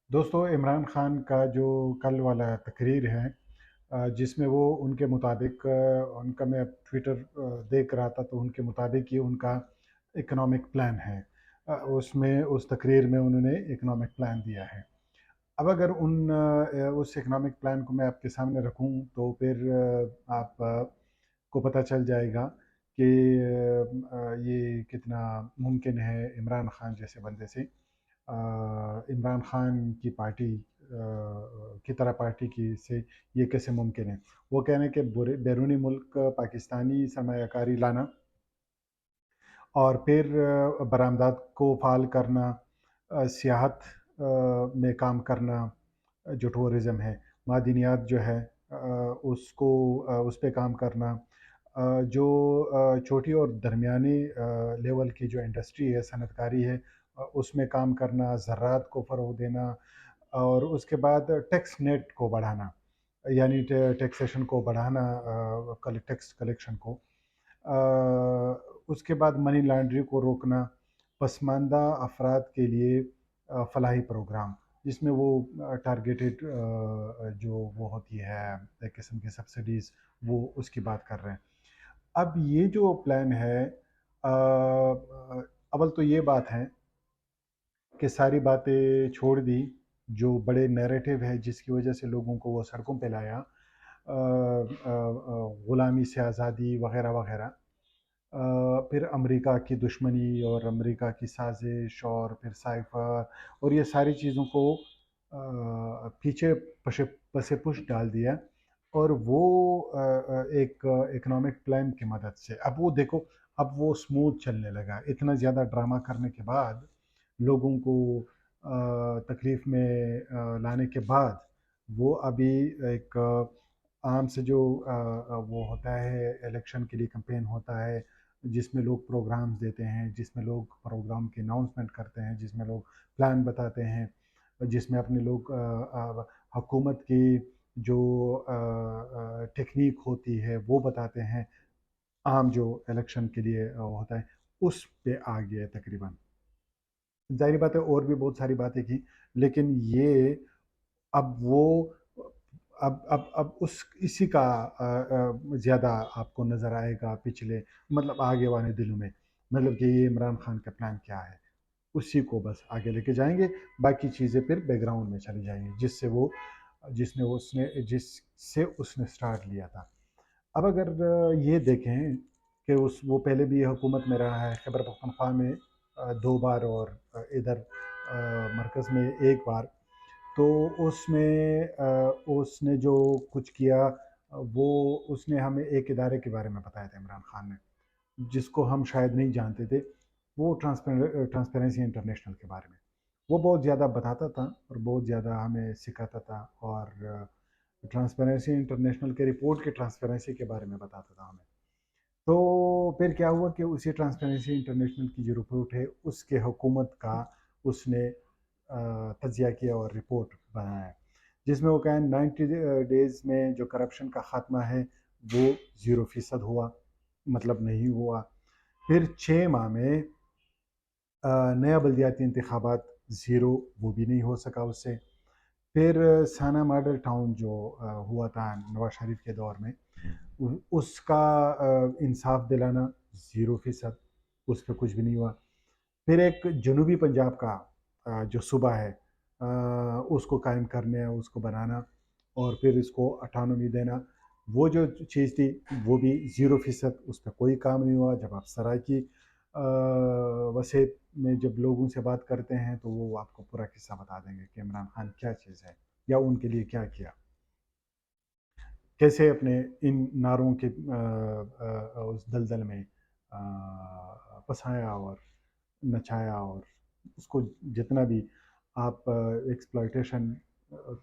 دوستو عمران خان کا جو کل والا تقریر ہے جس میں وہ ان کے مطابق ان کا میں ٹویٹر دیکھ رہا تھا تو ان کے مطابق یہ ان کا اکنامک پلان ہے۔ اس میں اس تقریر میں انہوں نے اکنامک پلان دیا ہے۔ اب اگر اس اکنامک پلان کو میں آپ کے سامنے رکھوں تو پھر آپ کو پتہ چل جائے گا کہ یہ کتنا ممکن ہے عمران خان جیسے بندے سے، عمران خان کی پارٹی کی طرح پارٹی کی سے یہ کیسے ممکن ہے۔ وہ کہہ رہے ہیں کہ بیرونی ملک پاکستانی سرمایہ کاری لانا اور پھر برآمدات کو فعال کرنا، سیاحت میں کام کرنا، جو ٹورزم ہے، معدنیات جو ہے اس پہ کام کرنا، جو چھوٹی اور درمیانی لیول کی جو انڈسٹری ہے، صنعت کاری ہے، اس میں کام کرنا، زراعت کو فروغ دینا، اور اس کے بعد ٹیکس نیٹ کو بڑھانا، یعنی ٹیکسیشن کو بڑھانا، ٹیکس کلیکشن کو، اس کے بعد منی لانڈری کو روکنا، پسماندہ افراد کے لیے فلاحی پروگرام جس میں وہ ٹارگیٹڈ جو وہ ہوتی ہے ایک قسم کی سبسڈیز، وہ اس کی بات کر رہے ہیں۔ اب یہ جو پلان ہے، اول تو یہ بات ہے کہ ساری باتیں چھوڑ دی جو بڑے نیریٹو ہے جس کی وجہ سے لوگوں کو وہ سڑکوں پہ لایا، غلامی سے آزادی وغیرہ وغیرہ، پھر امریکہ کی دشمنی اور امریکہ کی سازش اور پھر سائفر اور یہ ساری چیزوں کو پیچھے پس پش ڈال دیا، اور وہ ایک اکنامک پلان کی مدد سے اب وہ دیکھو، اب وہ سموتھ چلنے لگا۔ اتنا زیادہ ڈرامہ کرنے کے بعد، لوگوں کو تکلیف میں لانے کے بعد، وہ ابھی ایک عام سے جو وہ ہوتا ہے الیکشن کے لیے کمپین ہوتا ہے، جس میں لوگ پروگرامز دیتے ہیں، جس میں لوگ پروگرام کی اناؤنسمنٹ کرتے ہیں، جس میں لوگ پلان بتاتے ہیں، جس میں اپنے لوگ حکومت کی جو ٹیکنیک ہوتی ہے وہ بتاتے ہیں، عام جو الیکشن کے لیے ہوتا ہے، اس پہ آ گیا تقریباً۔ ظاہری بات ہے اور بھی بہت ساری باتیں کی، لیکن یہ اب وہ اب اسی کا زیادہ آپ کو نظر آئے گا پچھلے، مطلب آگے والے دنوں میں، مطلب کہ یہ عمران خان کا پلان کیا ہے، اسی کو بس آگے لے کے جائیں گے، باقی چیزیں پھر بیک گراؤنڈ میں چلی جائیں گی جس سے اس نے سٹارٹ لیا تھا۔ اب اگر یہ دیکھیں کہ وہ پہلے بھی حکومت میں رہا ہے، خیبر پختونخوا میں 2 بار اور ادھر مرکز میں 1 بار، تو اس نے جو کچھ کیا، وہ اس نے ہمیں ایک ادارے کے بارے میں بتایا تھا عمران خان نے، جس کو ہم شاید نہیں جانتے تھے، وہ ٹرانسپیرنسی انٹرنیشنل کے بارے میں وہ بہت زیادہ بتاتا تھا اور بہت زیادہ ہمیں سکھاتا تھا، اور ٹرانسپیرنسی انٹرنیشنل کے رپورٹ کے ٹرانسپیرنسی کے بارے میں بتاتا تھا ہمیں۔ تو پھر کیا ہوا کہ اسی ٹرانسپیرنسی انٹرنیشنل کی جو رپورٹ ہے، اس کے حکومت کا اس نے تجزیہ کیا اور رپورٹ بنایا، جس میں وہ کہیں 90 ڈیز میں جو کرپشن کا خاتمہ ہے وہ 0% ہوا، مطلب نہیں ہوا۔ پھر 6 ماہ میں نیا بلدیاتی انتخابات 0، وہ بھی نہیں ہو سکا اس سے۔ پھر سانا ماڈل ٹاؤن جو ہوا تھا نواز شریف کے دور میں، اس کا انصاف دلانا 0%، اس پہ کچھ بھی نہیں ہوا۔ پھر ایک جنوبی پنجاب کا جو صوبہ ہے، اس کو قائم کرنے، اس کو بنانا، اور پھر اس کو اٹانومی دینا، وہ جو چیز تھی وہ بھی 0%، اس پہ کوئی کام نہیں ہوا۔ جب آپ سرائے کی وسیع میں جب لوگوں سے بات کرتے ہیں تو وہ آپ کو پورا قصہ بتا دیں گے کہ عمران خان کیا چیز ہے یا ان کے لیے کیا کیا، کیسے اپنے ان ناروں کے اس دلدل میں پسایا اور نچایا، اور اس کو جتنا بھی آپ ایکسپلائٹیشن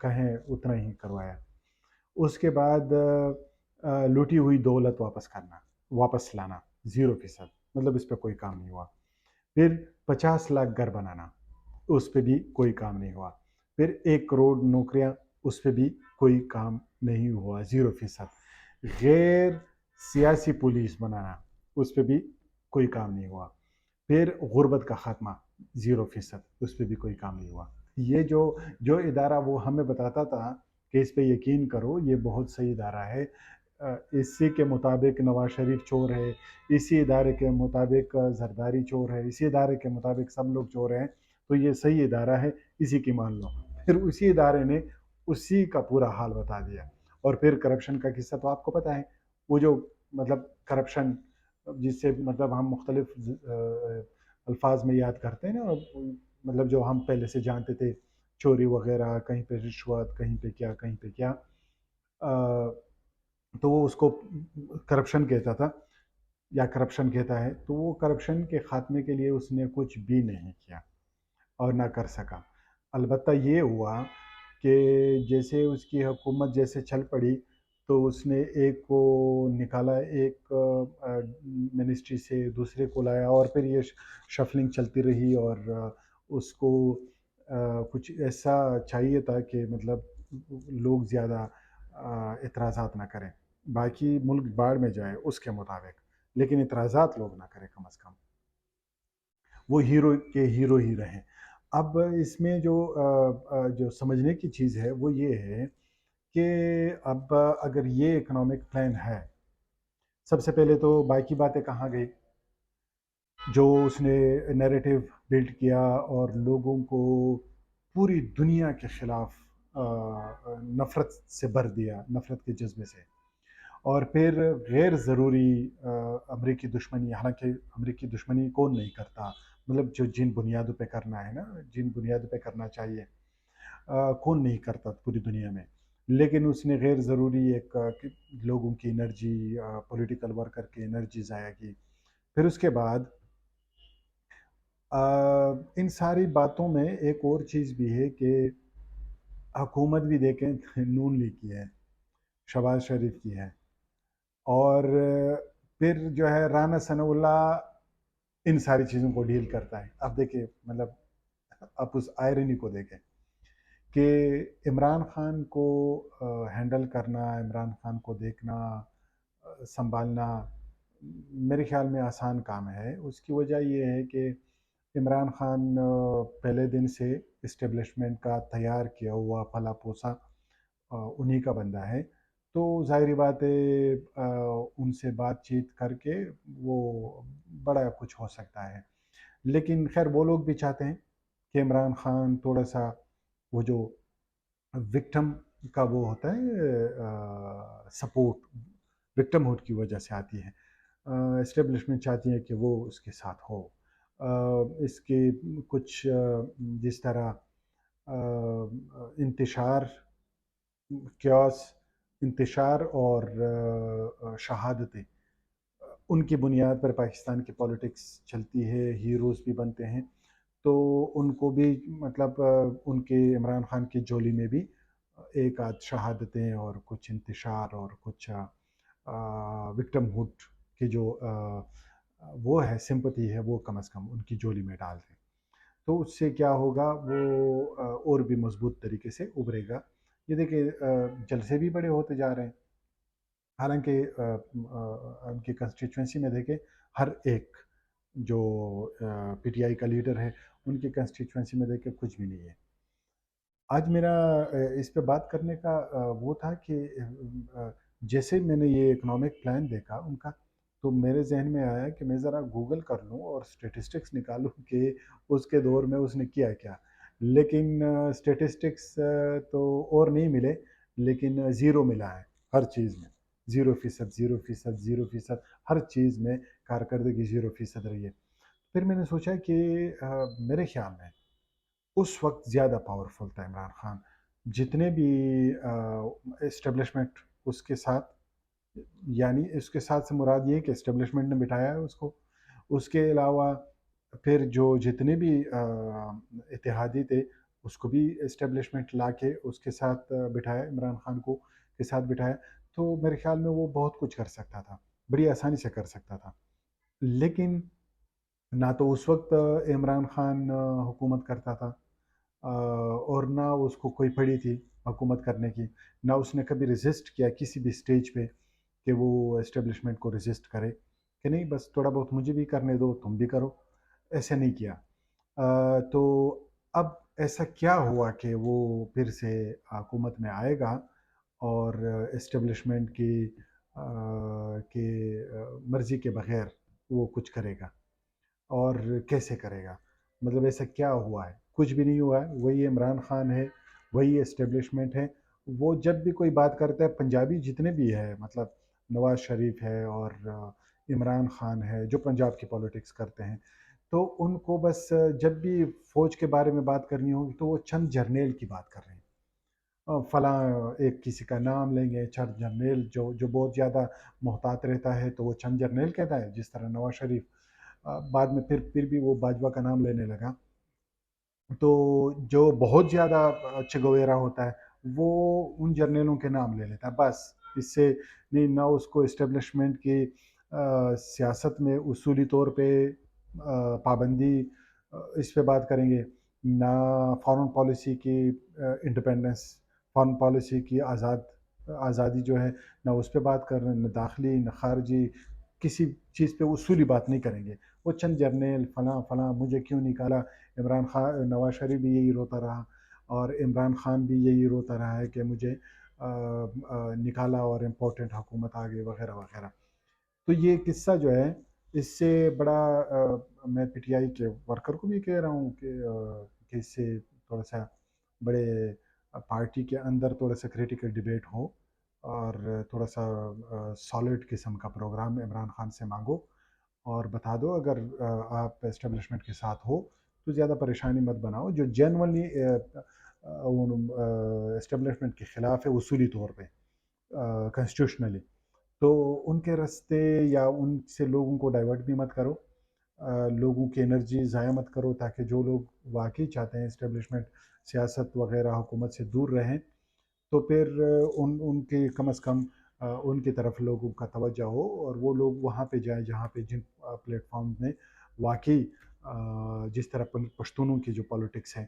کہیں اتنا ہی کروایا۔ اس کے بعد لوٹی ہوئی دولت واپس لانا 0%، مطلب اس پہ کوئی کام نہیں ہوا۔ پھر 50 لاکھ گھر بنانا، اس پہ بھی کوئی کام نہیں ہوا۔ پھر 1 کروڑ نوکریاں، اس پہ بھی کوئی کام نہیں ہوا، 0%۔ غیر سیاسی پولیس بنانا، اس پہ بھی کوئی کام نہیں ہوا۔ پھر غربت کا خاتمہ 0%، اس پہ بھی کوئی کام نہیں ہوا۔ یہ جو ادارہ وہ ہمیں بتاتا تھا کہ اس پہ یقین کرو، یہ بہت صحیح ادارہ ہے، اسی کے مطابق نواز شریف چور ہے، اسی ادارے کے مطابق زرداری چور ہے، اسی ادارے کے مطابق سب لوگ چور ہیں، تو یہ صحیح ادارہ ہے، اسی کی مان لو۔ پھر اسی ادارے نے اسی کا پورا حال بتا دیا۔ اور پھر کرپشن کا قصہ تو آپ کو پتہ ہے، وہ جو مطلب کرپشن جس سے مطلب ہم مختلف الفاظ میں یاد کرتے ہیں نا، مطلب جو ہم پہلے سے جانتے تھے، چوری وغیرہ، کہیں پہ رشوت، کہیں پہ کیا، کہیں پہ کیا، تو وہ اس کو کرپشن کہتا تھا یا کرپشن کہتا ہے۔ تو وہ کرپشن کے خاتمے کے لیے اس نے کچھ بھی نہیں کیا اور نہ کر سکا۔ البتہ یہ ہوا کہ جیسے اس کی حکومت جیسے چل پڑی تو اس نے ایک کو نکالا، ایک منسٹری سے دوسرے کو لایا، اور پھر یہ شفلنگ چلتی رہی، اور اس کو کچھ ایسا چاہیے تھا کہ مطلب لوگ زیادہ اعتراضات نہ کریں، باقی ملک باڑ میں جائے اس کے مطابق، لیکن اعتراضات لوگ نہ کریں کم از کم، وہ ہیرو کے ہیرو ہی رہیں۔ اب اس میں جو سمجھنے کی چیز ہے وہ یہ ہے کہ اب اگر یہ اکنامک پلان ہے، سب سے پہلے تو باقی باتیں کہاں گئی، جو اس نے نیریٹو بلڈ کیا اور لوگوں کو پوری دنیا کے خلاف نفرت سے بھر دیا، نفرت کے جذبے سے، اور پھر غیر ضروری امریکی دشمنی، حالانکہ امریکی دشمنی کون نہیں کرتا، مطلب جو جن بنیادوں پہ کرنا ہے نا، جن بنیادوں پہ کرنا چاہیے، کون نہیں کرتا پوری دنیا میں، لیکن اس نے غیر ضروری ایک لوگوں کی انرجی، پولیٹیکل ورکر کی انرجی ضائع کی۔ پھر اس کے بعد ان ساری باتوں میں ایک اور چیز بھی ہے کہ حکومت بھی دیکھیں نون لیگ کی ہے، شہباز شریف کی ہے، اور پھر جو ہے رانا ثناء اللہ ان ساری چیزوں کو ڈیل کرتا ہے۔ اب دیکھیں مطلب آپ اس آئرنی کو دیکھیں کہ عمران خان کو ہینڈل کرنا، عمران خان کو دیکھنا، سنبھالنا میرے خیال میں آسان کام ہے۔ اس کی وجہ یہ ہے کہ عمران خان پہلے دن سے اسٹیبلشمنٹ کا تیار کیا ہوا پلا پوسا انہی کا بندہ ہے، تو ظاہری بات ہے ان سے بات چیت کر کے وہ بڑا کچھ ہو سکتا ہے۔ لیکن خیر وہ لوگ بھی چاہتے ہیں کہ عمران خان تھوڑا سا وہ جو وکٹم کا وہ ہوتا ہے سپورٹ، وکٹم ہوڈ کی وجہ سے آتی ہے، اسٹیبلشمنٹ چاہتی ہے کہ وہ اس کے ساتھ ہو، اس کے کچھ جس طرح انتشار، کیوس، انتشار اور شہادتیں، ان کی بنیاد پر پاکستان کی پالیٹکس چلتی ہے، ہیروز بھی بنتے ہیں، تو ان کو بھی مطلب ان کے عمران خان کی جولی میں بھی ایک آدھ شہادتیں اور کچھ انتشار اور کچھ وکٹم ہوڈ کی جو وہ ہے سمپتھی ہے، وہ کم از کم ان کی جولی میں ڈال دیں، تو اس سے کیا ہوگا، وہ اور بھی مضبوط طریقے سے ابھرے گا۔ یہ دیکھیں جلسے بھی بڑے ہوتے جا رہے ہیں، حالانکہ ان کی کنسٹیچوئنسی میں دیکھیں ہر ایک جو پی ٹی آئی کا لیڈر ہے ان کی کنسٹیچوئنسی میں دیکھیں کچھ بھی نہیں ہے۔ آج میرا اس پہ بات کرنے کا وہ تھا کہ جیسے میں نے یہ اکنامک پلان دیکھا ان کا، تو میرے ذہن میں آیا کہ میں ذرا گوگل کر لوں اور اسٹیٹسٹکس نکالوں کہ اس کے دور میں اس نے کیا کیا، لیکن اسٹیٹسٹکس تو اور نہیں ملے، لیکن زیرو ملا ہے ہر چیز میں، 0%، 0%، 0%، ہر چیز میں کارکردگی 0% رہی ہے۔ پھر میں نے سوچا کہ میرے خیال میں اس وقت زیادہ پاورفل تھا عمران خان، جتنے بھی اسٹیبلشمنٹ اس کے ساتھ، یعنی اس کے ساتھ سے مراد یہ کہ اسٹیبلشمنٹ نے بٹھایا ہے اس کو، اس کے علاوہ پھر جو جتنے بھی اتحادی تھے اس کو بھی اسٹیبلشمنٹ لا کے اس کے ساتھ بٹھایا، عمران خان کو کے ساتھ بٹھایا، تو میرے خیال میں وہ بہت کچھ کر سکتا تھا، بڑی آسانی سے کر سکتا تھا، لیکن نہ تو اس وقت عمران خان حکومت کرتا تھا، اور نہ اس کو کوئی پڑی تھی حکومت کرنے کی، نہ اس نے کبھی ریزسٹ کیا کسی بھی سٹیج پہ کہ وہ اسٹیبلشمنٹ کو ریزسٹ کرے کہ نہیں بس تھوڑا بہت مجھے بھی کرنے دو تم بھی کرو، ایسے نہیں کیا۔ تو اب ایسا کیا ہوا کہ وہ پھر سے حکومت میں آئے گا اور اسٹیبلشمنٹ کی مرضی کے بغیر وہ کچھ کرے گا، اور کیسے کرے گا؟ مطلب ایسا کیا ہوا ہے؟ کچھ بھی نہیں ہوا ہے، وہی عمران خان ہے، وہی اسٹیبلشمنٹ ہے۔ وہ جب بھی کوئی بات کرتا ہے، پنجابی جتنے بھی ہے، مطلب نواز شریف ہے اور عمران خان ہے جو پنجاب کی پالیٹکس کرتے ہیں، تو ان کو بس جب بھی فوج کے بارے میں بات کرنی ہوگی تو وہ چند جرنیل کی بات کر رہے ہیں، فلاں ایک کسی کا نام لیں گے، چند جرنیل جو بہت زیادہ محتاط رہتا ہے تو وہ چند جرنیل کہتا ہے، جس طرح نواز شریف بعد میں پھر بھی وہ باجوہ کا نام لینے لگا۔ تو جو بہت زیادہ چگویرا ہوتا ہے وہ ان جرنیلوں کے نام لے لیتا ہے بس، اس سے نہیں، نہ اس کو اسٹیبلشمنٹ کی سیاست میں اصولی طور پہ پابندی اس پہ بات کریں گے، نہ فارن پالیسی کی انڈیپینڈنس، فارن پالیسی کی آزادی جو ہے، نہ اس پہ بات کر رہے ہیں، نہ داخلی نہ خارجی کسی چیز پہ اصولی بات نہیں کریں گے۔ وہ چند جرنیل فلاں فلاں مجھے کیوں نکالا، عمران خان، نواز شریف بھی یہی روتا رہا اور عمران خان بھی یہی روتا رہا ہے کہ مجھے نکالا اور امپورٹنٹ حکومت آ گئی وغیرہ وغیرہ۔ تو یہ قصہ جو ہے، اس سے بڑا میں پی ٹی آئی کے ورکر کو بھی کہہ رہا ہوں کہ اس سے تھوڑا سا بڑے پارٹی کے اندر تھوڑا سا کریٹیکل ڈیبیٹ ہو اور تھوڑا سا سالڈ قسم کا پروگرام عمران خان سے مانگو اور بتا دو اگر آپ اسٹیبلشمنٹ کے ساتھ ہو تو زیادہ پریشانی مت بناؤ، جو جینونلی اسٹیبلشمنٹ کے خلاف ہے اصولی طور پہ کنسٹیٹیوشنلی، تو ان کے رستے یا ان سے لوگوں کو ڈائیورٹ بھی مت کرو، لوگوں کی انرجی ضائع مت کرو، تاکہ جو لوگ واقعی چاہتے ہیں اسٹیبلشمنٹ سیاست وغیرہ حکومت سے دور رہیں تو پھر ان کی کم از کم ان کی طرف لوگوں کا توجہ ہو اور وہ لوگ وہاں پہ جائیں جہاں پہ جن پلیٹ فارم میں واقعی جس طرح پشتونوں کی جو پالیٹکس ہے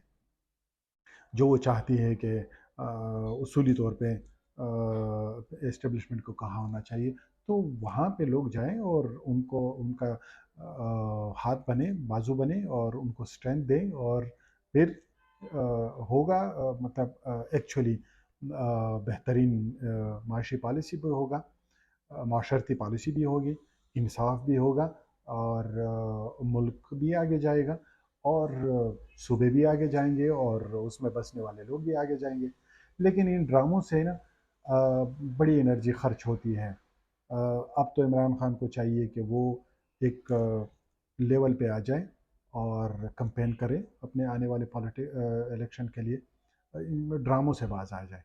جو وہ چاہتی ہے کہ اصولی طور پہ اسٹیبلشمنٹ کو کہاں ہونا چاہیے، تو وہاں پہ لوگ جائیں اور ان کو ان کا ہاتھ بنے، بازو بنے اور ان کو اسٹرینتھ دیں، اور پھر ہوگا مطلب ایکچولی بہترین معاشی پالیسی بھی ہوگا، معاشرتی پالیسی بھی ہوگی، انصاف بھی ہوگا، اور ملک بھی آگے جائے گا، اور صوبے بھی آگے جائیں گے اور اس میں بسنے والے لوگ بھی آگے جائیں گے۔ لیکن ان ڈراموں سے نا بڑی انرجی خرچ ہوتی ہے۔ اب تو عمران خان کو چاہیے کہ وہ ایک لیول پہ آ جائے اور کمپین کرے اپنے آنے والے الیکشن کے لیے، ان ڈراموں سے باز آ جائے۔